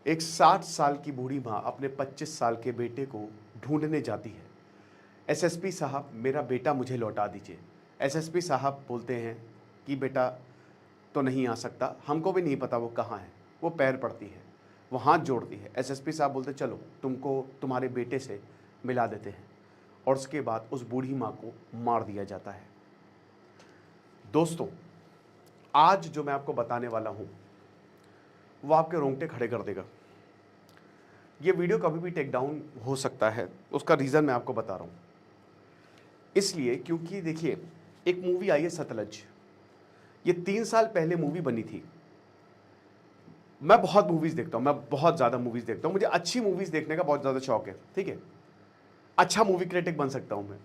एक 60 साल की बूढ़ी माँ अपने 25 साल के बेटे को ढूंढने जाती है। एसएसपी साहब, मेरा बेटा मुझे लौटा दीजिए। एसएसपी साहब बोलते हैं कि बेटा तो नहीं आ सकता, हमको भी नहीं पता वो कहाँ है। वो पैर पड़ती है, वो हाथ जोड़ती है। एसएसपी साहब बोलते चलो तुमको तुम्हारे बेटे से मिला देते हैं, और उसके बाद उस बूढ़ी माँ को मार दिया जाता है। दोस्तों, आज जो मैं आपको बताने वाला हूँ वो आपके रोंगटे खड़े कर देगा। ये वीडियो कभी भी टेक डाउन हो सकता है, उसका रीज़न मैं आपको बता रहा हूँ। इसलिए क्योंकि देखिए, एक मूवी आई है सतलज। ये 3 साल पहले मूवी बनी थी। मैं बहुत मूवीज़ देखता हूँ, मैं बहुत ज़्यादा मूवीज़ देखता हूँ। मुझे अच्छी मूवीज़ देखने का बहुत ज़्यादा शौक है, ठीक है। अच्छा मूवी क्रिटिक बन सकता हूँ मैं।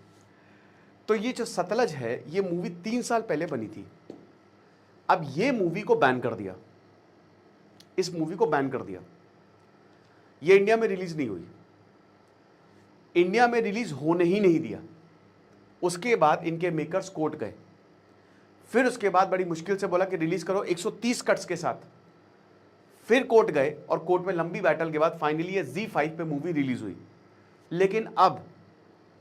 तो ये जो सतलज है, ये मूवी 3 साल पहले बनी थी। अब ये मूवी को बैन कर दिया, इस मूवी को बैन कर दिया। ये इंडिया में रिलीज नहीं हुई, इंडिया में रिलीज होने ही नहीं दिया। उसके बाद इनके मेकर्स कोर्ट गए, फिर उसके बाद बड़ी मुश्किल से बोला कि रिलीज करो 130 कट्स के साथ। फिर कोर्ट गए और कोर्ट में लंबी बैटल के बाद फाइनली ये Z5 पे मूवी रिलीज हुई। लेकिन अब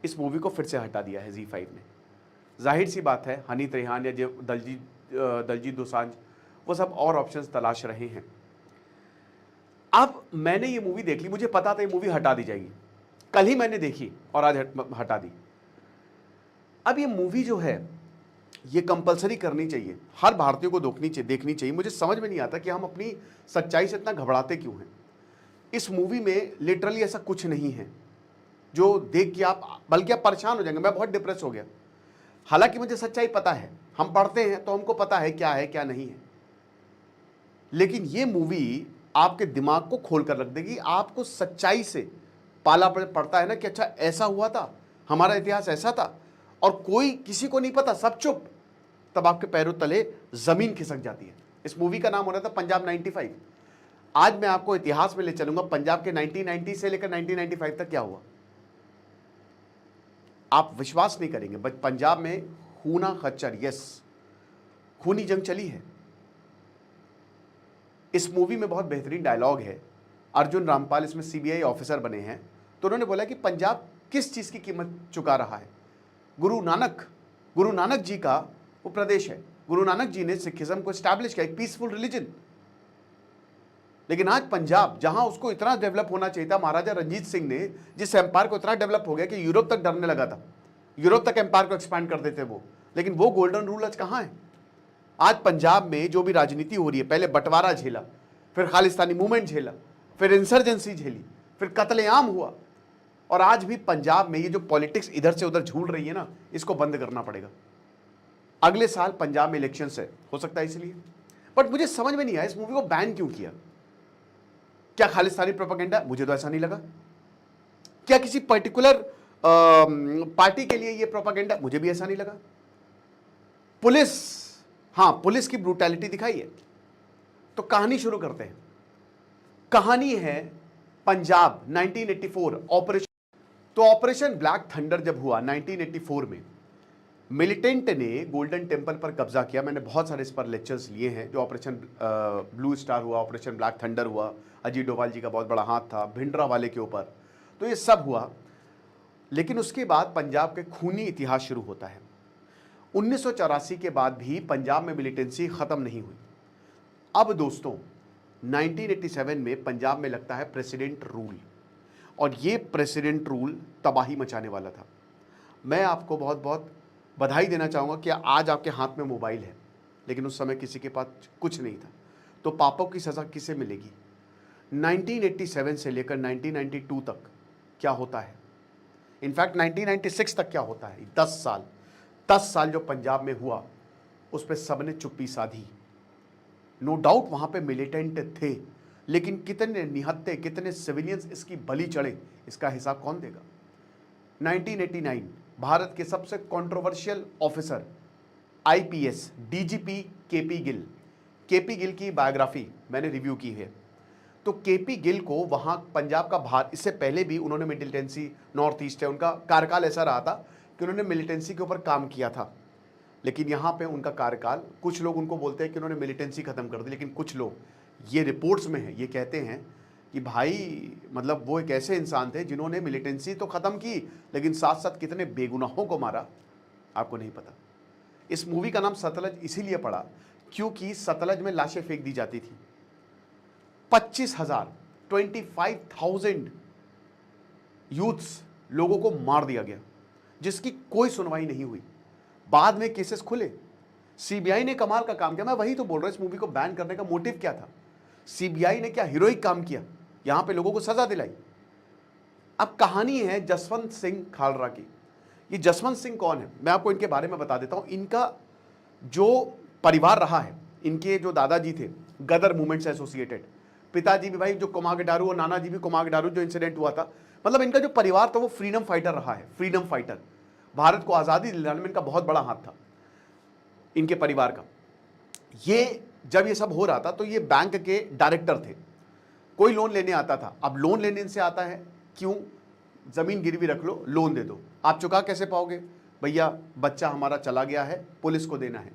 इस मूवी को फिर से हटा दिया है Z5 ने। जाहिर सी बात है, हनी त्रेहान या जो दलजीत दोसांझ, वो सब और ऑप्शंस तलाश रहे हैं। अब मैंने ये मूवी देख ली, मुझे पता था ये मूवी हटा दी जाएगी। कल ही मैंने देखी और आज हटा दी। अब ये मूवी जो है, ये कंपलसरी करनी चाहिए, हर भारतीय को देखनी चाहिए। मुझे समझ में नहीं आता कि हम अपनी सच्चाई से इतना घबराते क्यों हैं। इस मूवी में लिटरली ऐसा कुछ नहीं है जो देख के आप, बल्कि आप परेशान हो जाएंगे। मैं बहुत डिप्रेस हो गया। हालांकि मुझे सच्चाई पता है, हम पढ़ते हैं तो हमको पता है क्या है क्या नहीं है। लेकिन ये मूवी आपके दिमाग को खोल कर रख देगी। आपको सच्चाई से पाला पड़ता है ना कि अच्छा ऐसा हुआ था, हमारा इतिहास ऐसा था, और कोई किसी को नहीं पता, सब चुप। तब आपके पैरों तले जमीन खिसक जाती है। इस मूवी का नाम हो रहा था पंजाब 95। आज मैं आपको इतिहास में ले चलूंगा, पंजाब के 1990 से लेकर 1995 तक क्या हुआ। आप विश्वास नहीं करेंगे, बट पंजाब में खूना खच्चर, यस, खूनी जंग चली है। इस मूवी में बहुत बेहतरीन डायलॉग है। अर्जुन रामपाल इसमें सीबीआई ऑफिसर बने हैं, तो उन्होंने बोला कि पंजाब किस चीज की कीमत चुका रहा है। गुरु नानक जी का वो प्रदेश है। गुरु नानक जी ने सिखिज्म को स्टैब्लिश किया, एक पीसफुल रिलीजन। लेकिन आज पंजाब, जहां उसको इतना डेवलप होना चाहिए था, महाराजा रंजीत सिंह ने जिस एम्पायर को इतना डेवलप हो गया कि यूरोप तक डरने लगा था, यूरोप तक एम्पायर को एक्सपैंड कर देते वो। लेकिन वो गोल्डन रूल आज कहां है। आज पंजाब में जो भी राजनीति हो रही है, पहले बंटवारा झेला, फिर खालिस्तानी मूवमेंट झेला, फिर इंसर्जेंसी झेली, फिर कत्लेआम हुआ, और आज भी पंजाब में ये जो पॉलिटिक्स इधर से उधर झूल रही है ना, इसको बंद करना पड़ेगा। अगले साल पंजाब में इलेक्शन है, हो सकता है इसलिए। बट मुझे समझ में नहीं आया इस मूवी को बैन क्यों किया। क्या खालिस्तानी प्रोपेगेंडा? मुझे तो ऐसा नहीं लगा। क्या किसी पर्टिकुलर पार्टी के लिए ये प्रोपेगेंडा? मुझे भी ऐसा नहीं लगा। पुलिस, हाँ, पुलिस की ब्रूटैलिटी दिखाई है। तो कहानी शुरू करते हैं। कहानी है पंजाब 1984 ऑपरेशन। तो ऑपरेशन ब्लैक थंडर जब हुआ 1984 में, मिलिटेंट ने गोल्डन टेम्पल पर कब्जा किया। मैंने बहुत सारे इस पर लेक्चर्स लिए हैं। जो ऑपरेशन ब्लू स्टार हुआ, ऑपरेशन ब्लैक थंडर हुआ, अजीत डोभाल जी का बहुत बड़ा हाथ था भिंडरा वाले के ऊपर, तो ये सब हुआ। लेकिन उसके बाद पंजाब के खूनी इतिहास शुरू होता है। 1984 के बाद भी पंजाब में मिलिटेंसी खत्म नहीं हुई। अब दोस्तों, 1987 में पंजाब में लगता है प्रेसिडेंट रूल, और ये प्रेसिडेंट रूल तबाही मचाने वाला था। मैं आपको बहुत बहुत बधाई देना चाहूँगा कि आज आपके हाथ में मोबाइल है, लेकिन उस समय किसी के पास कुछ नहीं था। तो पापों की सज़ा किसे मिलेगी। 1987 से लेकर 1992 तक क्या होता है, इनफैक्ट 1996 तक क्या होता है, 10 साल जो पंजाब में हुआ, उस पर सबने चुप्पी साधी। नो डाउट वहाँ पे मिलिटेंट थे, लेकिन कितने निहत्थे, कितने सिविलियंस इसकी बलि चढ़े, इसका हिसाब कौन देगा। 1989 भारत के सबसे controversial officer IPS DGP KP Gill की बायोग्राफी मैंने रिव्यू की है। तो केपी गिल को वहाँ पंजाब का भार, इससे पहले भी उन्होंने मिलिटेंसी, नॉर्थ ईस्ट है, उनका कार्यकाल ऐसा रहा था कि उन्होंने मिलिटेंसी के ऊपर काम किया था। लेकिन यहाँ पे उनका कार्यकाल, कुछ लोग उनको बोलते हैं कि उन्होंने मिलिटेंसी खत्म कर दी, लेकिन कुछ लोग, ये रिपोर्ट्स में है, ये कहते हैं कि भाई मतलब वो एक ऐसे इंसान थे जिन्होंने मिलिटेंसी तो ख़त्म की, लेकिन साथ साथ कितने बेगुनाहों को मारा आपको नहीं पता। इस मूवी का नाम सतलज इसीलिए पड़ा क्योंकि सतलज में लाशें फेंक दी जाती थी। 25,000 यूथ्स लोगों को मार दिया गया, जिसकी कोई सुनवाई नहीं हुई। बाद में केसेस खुले, सीबीआई ने कमाल का काम किया। मैं वही तो बोल रहा हूं, इस मूवी को बैन करने का मोटिव क्या था? सीबीआई ने क्या हीरोइक काम किया, यहां पे लोगों को सजा दिलाई। अब कहानी है जसवंत सिंह खालरा की। ये जसवंत सिंह कौन है, मैं आपको इनके बारे में बता देता हूं। इनका जो परिवार रहा है, इनके जो दादाजी थे गदर मूवमेंट से एसोसिएटेड, पिताजी भी भाई जो कोमागडारू और नाना जी भी कोमागडारू, जो इंसिडेंट हुआ था, मतलब इनका जो परिवार था वो फ्रीडम फाइटर रहा है। फ्रीडम फाइटर, भारत को आज़ादी दिलाने में इनका बहुत बड़ा हाथ था इनके परिवार का। ये जब ये सब हो रहा था तो ये बैंक के डायरेक्टर थे। कोई लोन लेने आता था, अब लोन लेने से आता है क्यों, जमीन गिरवी रख लो, लोन दे दो, आप चुका कैसे पाओगे भैया, बच्चा हमारा चला गया है, पुलिस को देना है।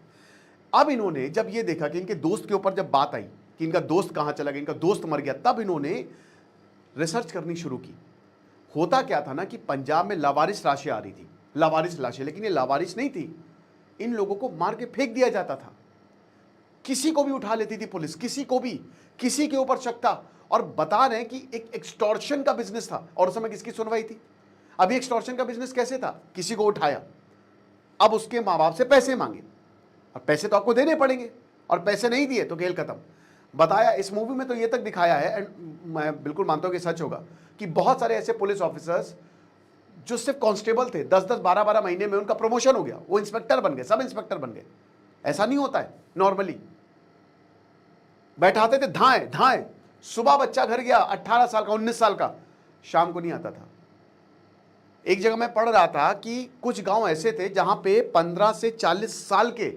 अब इन्होंने जब ये देखा कि इनके दोस्त के ऊपर जब बात आई कि इनका दोस्त कहां चला गया, इनका दोस्त मर गया, तब इन्होंने रिसर्च करनी शुरू की। होता क्या था ना कि पंजाब में लावारिस लाशें आ रही थी, लावारिस लाशें, लेकिन ये लावारिस नहीं थी, इन लोगों को मार के फेंक दिया जाता था। किसी को भी उठा लेती थी पुलिस, किसी को भी, किसी के ऊपर शक था। और बता रहे हैं कि एक एक्सटॉर्शन का बिजनेस था, और उस समय किसकी सुनवाई थी? अभी एक्सटॉर्शन का बिजनेस कैसे था, किसी को उठाया, अब उसके माँ बाप से पैसे मांगे, और पैसे तो आपको देने पड़ेंगे, और पैसे नहीं दिए तो खेल खत्म। बताया इस मूवी में तो ये तक दिखाया है, एंड मैं बिल्कुल मानता हूं कि सच होगा, कि बहुत सारे ऐसे पुलिस ऑफिसर्स जो सिर्फ कांस्टेबल थे, 10-10 12-12 महीने में उनका प्रमोशन हो गया, वो इंस्पेक्टर बन गए, सब इंस्पेक्टर बन गए। ऐसा नहीं होता है नॉर्मली। बैठाते थे धाए धाए, सुबह बच्चा घर गया 18 साल का 19 साल का, शाम को नहीं आता था। एक जगह मैं पढ़ रहा था कि कुछ गांव ऐसे थे जहां पे 15 से 40 साल के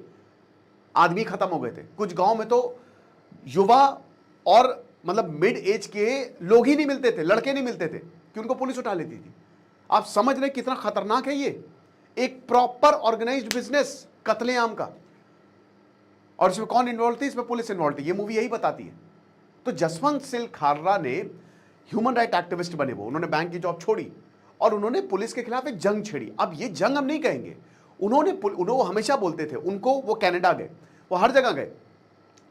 आदमी खत्म हो गए थे। कुछ गांव में तो युवा और मतलब मिड एज के लोग ही नहीं मिलते थे, लड़के नहीं मिलते थे, कि उनको पुलिस उठा लेती थी। आप समझ रहे कितना खतरनाक है ये, एक प्रॉपर ऑर्गेनाइज्ड बिजनेस कत्लेआम का। और इसमें कौन इन्वॉल्व थी? इसमें पुलिस इन्वॉल्व थी, ये मूवी यही बताती है। तो जसवंत सिंह खालरा ने ह्यूमन राइट एक्टिविस्ट बने, वो उन्होंने बैंक की जॉब छोड़ी और उन्होंने पुलिस के खिलाफ एक जंग छेड़ी। अब ये जंग हम नहीं कहेंगे, उन्होंने वो हमेशा बोलते थे, उनको वो कनाडा गए, वो हर जगह गए।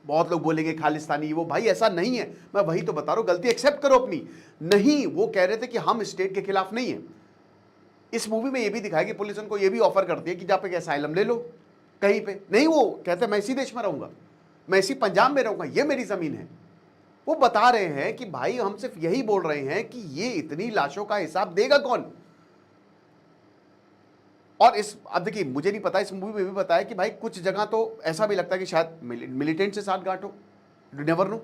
बहुत लोग बोलेंगे खालिस्तानी, वो भाई ऐसा नहीं है, मैं वही तो बता रहा हूं, गलती एक्सेप्ट करो अपनी। नहीं, वो कह रहे थे कि हम स्टेट के खिलाफ नहीं है। इस मूवी में ये भी दिखाया कि पुलिस उनको ये भी ऑफर करती है कि जहां पे असाइलम ले लो कहीं पे, नहीं वो कहते मैं इसी देश में रहूंगा, मैं इसी पंजाब में रहूंगा, ये मेरी जमीन है। वो बता रहे हैं कि भाई हम सिर्फ यही बोल रहे हैं कि ये इतनी लाशों का हिसाब देगा कौन। और इस, अब देखिए मुझे नहीं पता, इस मूवी में भी बताया कि भाई कुछ जगह तो ऐसा भी लगता है कि शायद मिलिटेंट से साथ गांठ हो, नेवर नो।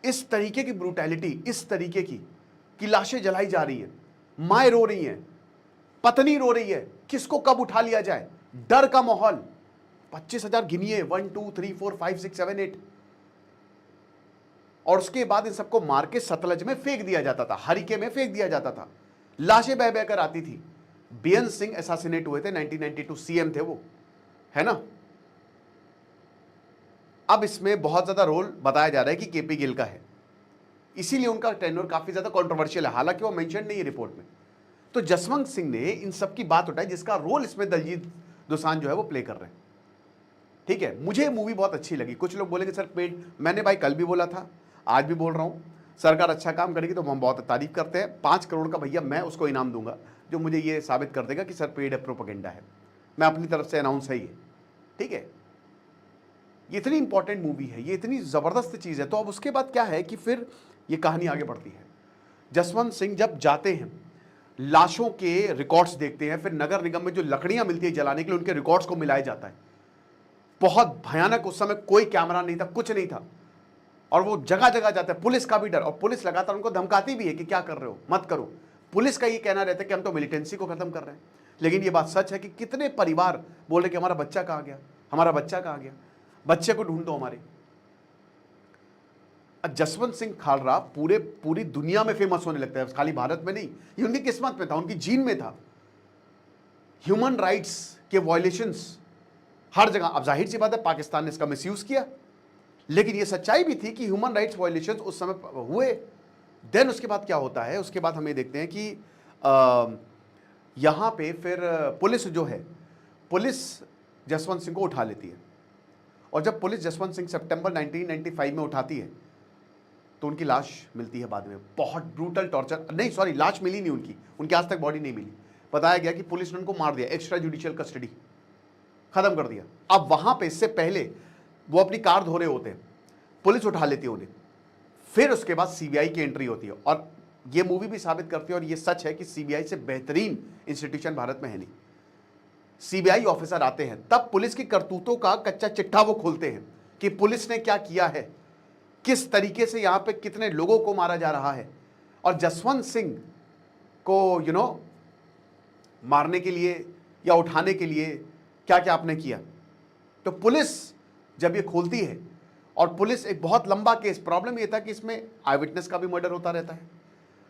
इस तरीके की ब्रूटैलिटी, इस तरीके की लाशें जलाई जा रही है, माएँ रो रही हैं, पत्नी रो रही है, किसको कब उठा लिया जाए, डर का माहौल। 25,000 गिनिए, 1 2 3 4 5 6 7 8, और उसके बाद इन सबको मार के सतलज में फेंक दिया जाता था, हरिके में फेंक दिया जाता था, लाशें बह बहकर आती थी। बेअंत सिंह असैसिनेट हुए थे, 1992 सीएम थे वो, है ना। अब इसमें बहुत ज्यादा रोल बताया जा रहा है कि केपी गिल का है, इसीलिए उनका टेन्योर काफी ज्यादा कंट्रोवर्शियल है, हालांकि वो मेंशन नहीं है रिपोर्ट में। तो जसवंत सिंह ने इन सब की बात उठाई, जिसका रोल इसमें दलजीत दोसांझ जो है वो प्ले कर रहे हैं। ठीक है, मुझे मूवी बहुत अच्छी लगी। कुछ लोग बोलेंगे सर पेड, मैंने भाई कल भी बोला था, आज भी बोल रहा हूं, सरकार अच्छा काम करेगी तो हम बहुत तारीफ करते हैं। 5 करोड़ का भैया मैं उसको इनाम दूंगा जो मुझे ये साबित कर देगा कि सर पेड है, प्रोपेगेंडा है। मैं अपनी तरफ से अनाउंस है ये, ठीक है। ये इतनी इंपॉर्टेंट मूवी है, ये इतनी ज़बरदस्त चीज़ है। तो अब उसके बाद क्या है कि फिर ये कहानी आगे बढ़ती है। जसवंत सिंह जब जाते हैं, लाशों के रिकॉर्ड्स देखते हैं, फिर नगर निगम में जो लकड़ियां मिलती है जलाने के लिए, उनके रिकॉर्ड्स को मिलाया जाता है। बहुत भयानक, उस समय कोई कैमरा नहीं था, कुछ नहीं था, और वो जगह जगह जाता है, पुलिस का भी डर, और पुलिस लगातार उनको धमकाती भी है कि क्या कर रहे हो, मत करो। पुलिस का ये कहना रहता है कि हम तो मिलिटेंसी को खत्म कर रहे हैं, लेकिन ये बात सच है कि कितने परिवार बोल रहे कि हमारा बच्चा कहाँ गया, हमारा बच्चा कहाँ गया, बच्चे को ढूंढ दो हमारे। जसवंत सिंह खालरा पूरी दुनिया में फेमस होने लगता है, खाली भारत में नहीं। ये उनकी किस्मत में था, उनकी जीन में था। ह्यूमन राइट्स के वायलेशंस हर जगह। अब जाहिर सी बात है पाकिस्तान ने इसका मिसयूज किया, लेकिन ये सच्चाई भी थी कि ह्यूमन राइट्स वायलेशन उस समय हुए। देन उसके बाद क्या होता है, उसके बाद हम ये देखते हैं कि यहाँ पे फिर पुलिस जो है, पुलिस जसवंत सिंह को उठा लेती है। और जब पुलिस जसवंत सिंह सितंबर 1995 में उठाती है तो उनकी लाश मिलती है बाद में। बहुत ब्रूटल टॉर्चर, नहीं सॉरी, लाश मिली नहीं उनकी आज तक बॉडी नहीं मिली। बताया गया कि पुलिस ने उनको मार दिया, एक्स्ट्रा जुडिशियल कस्टडी खत्म कर दिया। अब वहां पे इससे पहले वो अपनी कार धो रहे होते हैं, पुलिस उठा लेती है उन्हें, फिर उसके बाद सीबीआई की एंट्री होती है। और ये मूवी भी साबित करती है और ये सच है कि सीबीआई से बेहतरीन इंस्टीट्यूशन भारत में है नहीं। सीबीआई ऑफिसर आते हैं तब पुलिस की करतूतों का कच्चा चिट्ठा वो खोलते हैं कि पुलिस ने क्या किया है, किस तरीके से यहां पे कितने लोगों को मारा जा रहा है, और जसवंत सिंह को मारने के लिए या उठाने के लिए क्या क्या आपने किया। तो पुलिस जब ये खोलती है, और पुलिस एक बहुत लंबा केस, प्रॉब्लम ये था कि इसमें आई विटनेस का भी मर्डर होता रहता है।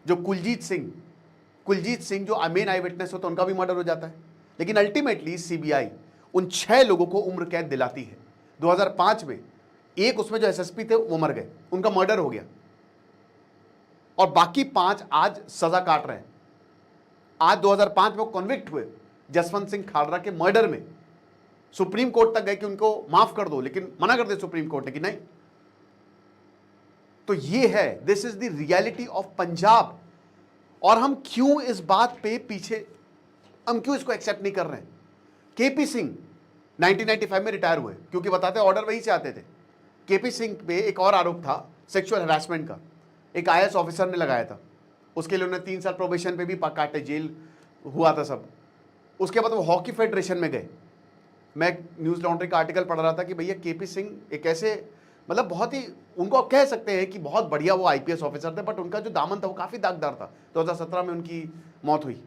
जो कुलजीत सिंह जो मेन आई विटनेस होता है उनका भी मर्डर हो जाता है। लेकिन अल्टीमेटली सीबीआई उन 6 लोगों को उम्र कैद दिलाती है 2005 में। एक उसमें जो एसएसपी थे वो मर गए, उनका मर्डर हो गया, और बाकी 5 आज सजा काट रहे हैं। आज 2005 में वो कन्विक्ट हुए जसवंत सिंह खालरा के मर्डर में। सुप्रीम कोर्ट तक गए कि उनको माफ कर दो, लेकिन मना कर दे सुप्रीम कोर्ट ने कि नहीं। तो ये है, this is the reality of Punjab. और हम क्यों इस बात पे पीछे, हम क्यों इसको एक्सेप्ट नहीं कर रहे हैं। केपी सिंह 1995 में रिटायर हुए, क्योंकि बताते ऑर्डर वहीं से आते थे। केपी सिंह पे एक और आरोप था सेक्सुअल हरासमेंट का, एक आईएएस ऑफिसर ने लगाया था। उसके लिए उन्होंने 3 साल प्रोबेशन पे भी काटे, जेल हुआ था सब। उसके बाद वो हॉकी फेडरेशन में गए। मैं न्यूज़ लॉन्ड्री का आर्टिकल पढ़ रहा था कि भैया केपी सिंह एक ऐसे, मतलब बहुत ही, उनको आप कह सकते हैं कि बहुत बढ़िया वो आईपीएस ऑफिसर थे, बट उनका जो दामन था वो काफ़ी दागदार था। 2017 में उनकी मौत हुई,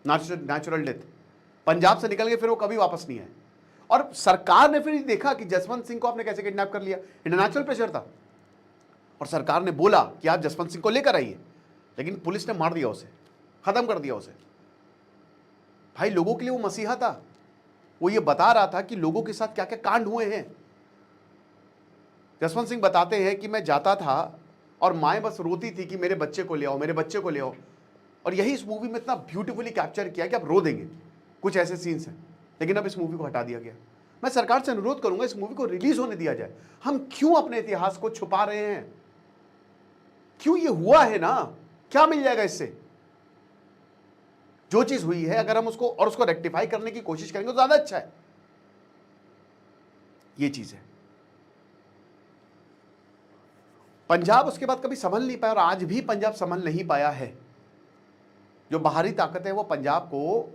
नेचुरल डेथ। पंजाब से निकल के फिर वो कभी वापस नहीं आए। और सरकार ने फिर देखा कि जसवंत सिंह को आपने कैसे किडनैप कर लिया, इंटरनेशनल प्रेशर था, और सरकार ने बोला कि आप जसवंत सिंह को लेकर आइए, लेकिन पुलिस ने मार दिया उसे, खत्म कर दिया उसे। भाई लोगों के लिए वो मसीहा था, वो ये बता रहा था कि लोगों के साथ क्या क्या कांड हुए हैं। जसवंत सिंह बताते हैं कि मैं जाता था और माएँ बस रोती थी कि मेरे बच्चे को ले आओ, मेरे बच्चे को ले आओ। और यही इस मूवी में इतना ब्यूटीफुली कैप्चर किया कि आप रो देंगे, कुछ ऐसे सीन्स हैं। लेकिन अब इस मूवी को हटा दिया गया। मैं सरकार से अनुरोध करूंगा इस मूवी को रिलीज होने दिया जाए। हम क्यों अपने इतिहास को छुपा रहे हैं, क्यों ये हुआ है ना, क्या मिल जाएगा इससे। जो चीज हुई है अगर हम उसको रेक्टिफाई करने की कोशिश करेंगे तो ज्यादा अच्छा है। ये चीज है। पंजाब उसके बाद कभी संभल नहीं पाया, और आज भी पंजाब संभल नहीं पाया है। जो बाहरी ताकत है वो पंजाब को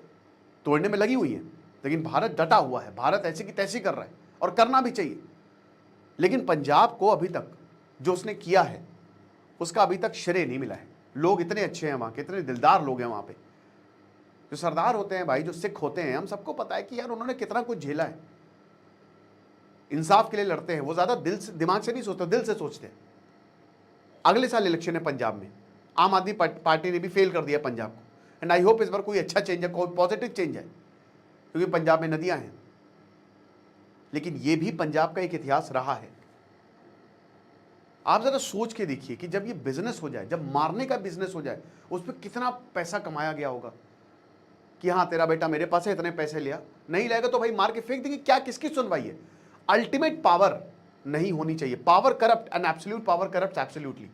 तोड़ने में लगी हुई है, लेकिन भारत डटा हुआ है। भारत ऐसी की तैसी कर रहा है, और करना भी चाहिए। लेकिन पंजाब को अभी तक जो उसने किया है उसका अभी तक श्रेय नहीं मिला है। लोग इतने अच्छे हैं वहाँ के, इतने दिलदार लोग हैं वहाँ पे। जो सरदार होते हैं भाई, जो सिख होते हैं, हम सबको पता है कि यार उन्होंने कितना कुछ झेला है, इंसाफ के लिए लड़ते हैं। वो ज़्यादा दिमाग से नहीं सोचते, दिल से सोचते हैं। अगले साल इलेक्शन है पंजाब में, आम आदमी पार्टी ने भी फेल कर दिया पंजाब को। एंड आई होप इस बार कोई अच्छा चेंज है, कोई पॉजिटिव चेंज है, क्योंकि पंजाब में नदियां हैं। लेकिन ये भी पंजाब का एक इतिहास रहा है। आप जरा सोच के देखिए कि जब ये बिजनेस हो जाए, जब मारने का बिजनेस हो जाए, उस पर कितना पैसा कमाया गया होगा कि हाँ तेरा बेटा मेरे पास है, इतने पैसे लिया, नहीं लाएगा तो भाई मार के फेंक देंगे। क्या किसकी सुनवाई है। अल्टीमेट पावर नहीं होनी चाहिए। Power corrupt and absolute power corrupt absolutely.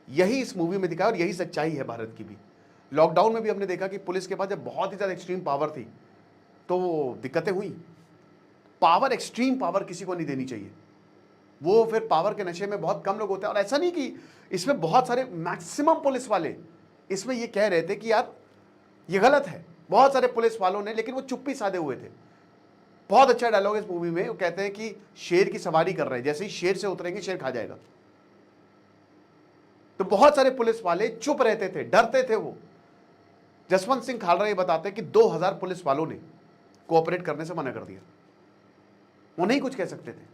यही इस मूवी में दिखाया, और यही सच्चाई है भारत की भी। लॉकडाउन में भी हमने देखा कि पुलिस के पास जब बहुत ही ज़्यादा एक्सट्रीम पावर थी तो दिक्कतें हुई। पावर, एक्सट्रीम पावर किसी को नहीं देनी चाहिए। वो फिर पावर के नशे में बहुत कम लोग होते हैं। और ऐसा नहीं कि इसमें बहुत सारे, मैक्सिमम पुलिस वाले इसमें ये कह रहे थे कि यार ये गलत है, बहुत सारे पुलिस वालों ने, लेकिन वो चुप्पी साधे हुए थे। बहुत अच्छा डायलॉग इस मूवी में, वो कहते हैं कि शेर की सवारी कर रहे हैं, जैसे ही शेर से उतरेंगे शेर खा जाएगा। तो बहुत सारे पुलिस वाले चुप रहते थे, डरते थे। वो जसवंत सिंह खालरा ये बताते हैं कि 2000 पुलिस वालों ने कोऑपरेट करने से मना कर दिया, वो नहीं कुछ कह सकते थे।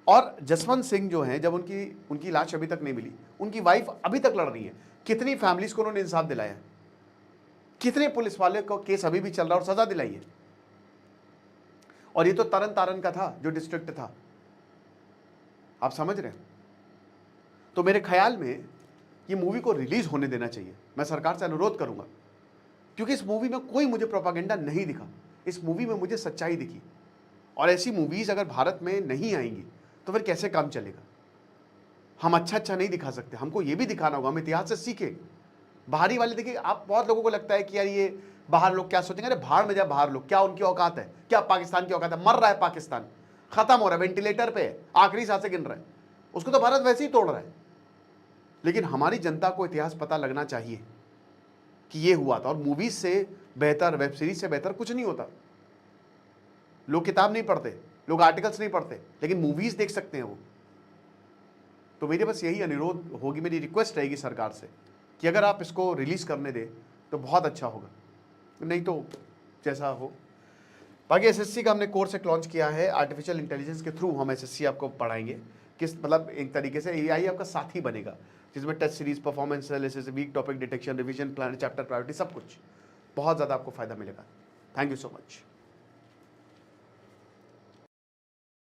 और जसवंत सिंह जो हैं, जब उनकी लाश अभी तक नहीं मिली, उनकी वाइफ अभी तक लड़ रही है। कितनी फैमिलीज को उन्होंने इंसाफ दिलाया, कितने पुलिस वाले को केस अभी भी चल रहा और सजा दिलाई है। और ये तो तरन तारण का था जो डिस्ट्रिक्ट था, आप समझ रहे हैं? तो मेरे ख्याल में ये मूवी को रिलीज होने देना चाहिए। मैं सरकार से अनुरोध करूंगा, क्योंकि इस मूवी में कोई मुझे प्रोपागेंडा नहीं दिखा, इस मूवी में मुझे सच्चाई दिखी। और ऐसी मूवीज अगर भारत में नहीं आएंगी तो फिर कैसे काम चलेगा? हम अच्छा नहीं दिखा सकते, हमको ये भी दिखाना होगा, हम इतिहास से सीखे। बाहरी वाले देखिए, आप बहुत लोगों को लगता है कि यार ये बाहर लोग क्या सोचेंगे, अरे बाहर में जा, बाहर लोग क्या, उनकी औकात है क्या? पाकिस्तान की औकात है? मर रहा है पाकिस्तान, खत्म हो रहा है, वेंटिलेटर पे है, आखिरी सांसें गिन रहा है, उसको तो भारत वैसे ही तोड़ रहा है। लेकिन हमारी जनता को इतिहास पता लगना चाहिए कि ये हुआ था। और मूवीज से बेहतर, वेब सीरीज से बेहतर कुछ नहीं होता। लोग किताब नहीं पढ़ते, लोग आर्टिकल्स नहीं पढ़ते, लेकिन मूवीज देख सकते हैं वो। तो मेरे बस यही अनुरोध होगी, मेरी रिक्वेस्ट रहेगी सरकार से कि अगर आप इसको रिलीज करने दें तो बहुत अच्छा होगा, नहीं तो जैसा हो। बाकी एसएससी का हमने कोर्स एक लॉन्च किया है, आर्टिफिशियल इंटेलिजेंस के थ्रू हम एसएससी आपको पढ़ाएंगे। किस मतलब एक तरीके से एआई आपका साथी बनेगा, जिसमें test series, performance analysis, weak topic detection, revision plan, chapter priority, सब कुछ बहुत ज़्यादा आपको फायदा मिलेगा। Thank you so much.